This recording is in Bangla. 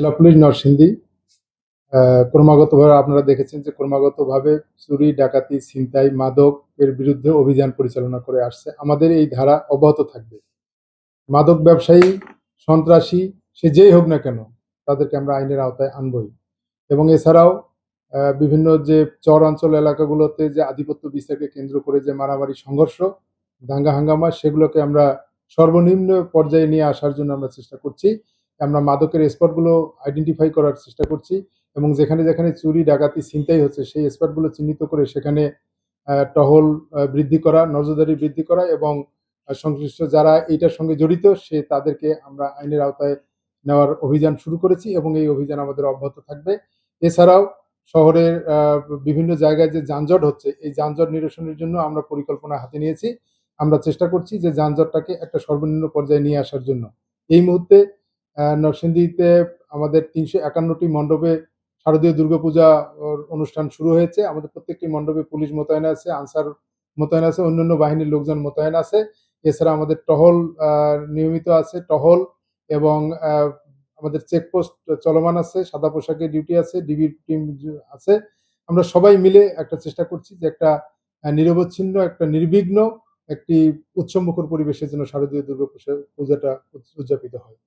জেলা পুলিশ নরসিংদী ক্রমাগতভাবে আপনারা দেখেছেন যে ক্রমাগতভাবে চুরি, ডাকাতি, ছিনতাই, মাদক এর বিরুদ্ধে অভিযান পরিচালনা করে আসছে। আমাদের এই ধারা অব্যাহত থাকবে। মাদক ব্যবসায়ী, সন্ত্রাসী সে যেই হোক না কেন তাদেরকে আমরা আইনের আওতায় আনবই। এবং এছাড়াও বিভিন্ন যে চর অঞ্চল এলাকাগুলোতে যে আধিপত্য বিস্তারকে কেন্দ্র করে যে মারামারি, সংঘর্ষ, দাঙ্গা হাঙ্গামা সেগুলোকে আমরা সর্বনিম্ন পর্যায়ে নিয়ে আসার জন্য আমরা চেষ্টা করছি। আমরা মাদকের স্পটগুলো আইডেন্টিফাই করার চেষ্টা করছি এবং যেখানে, যেখানে চুরি, ডাকাতি, ছিনতাই হচ্ছে সেই স্পটগুলো চিহ্নিত করে সেখানে টহল বৃদ্ধি করা, নজরদারি বৃদ্ধি করা এবং সংশ্লিষ্ট যারা এইটার সঙ্গে জড়িত তাদেরকে আমরা আইনের আওতায় নেওয়ার অভিযান শুরু করেছি এবং এই অভিযান আমাদের অব্যাহত থাকবে। এছাড়াও শহরের বিভিন্ন জায়গায় যে যানজট হচ্ছে, এই যানজট নিরসনের জন্য আমরা পরিকল্পনা হাতে নিয়েছি। আমরা চেষ্টা করছি যে যানজটটাকে একটা সর্বনিম্ন পর্যায়ে নিয়ে আসার জন্য। এই মুহূর্তে নরসিংদীতে আমাদের ৩৫১টি মণ্ডপে শারদীয় দুর্গাপূজা অনুষ্ঠান শুরু হয়েছে। আমাদের প্রত্যেকটি মণ্ডপে পুলিশ মোতায়েন আছে, আনসার মোতায়েন আছে, অন্যান্য বাহিনীর লোকজন মোতায়েন আছে। এছাড়া আমাদের টহল নিয়মিত আছে, টহল এবং আমাদের চেকপোস্ট চলমান আছে, সাদা পোশাকে ডিউটি আছে, ডিবির টিম আছে। আমরা সবাই মিলে একটা চেষ্টা করছি যে একটা নিরবচ্ছিন্ন, একটা নির্বিঘ্ন, একটি উৎসবমুখর পরিবেশের জন্য শারদীয় পূজাটা উদযাপিত হয়।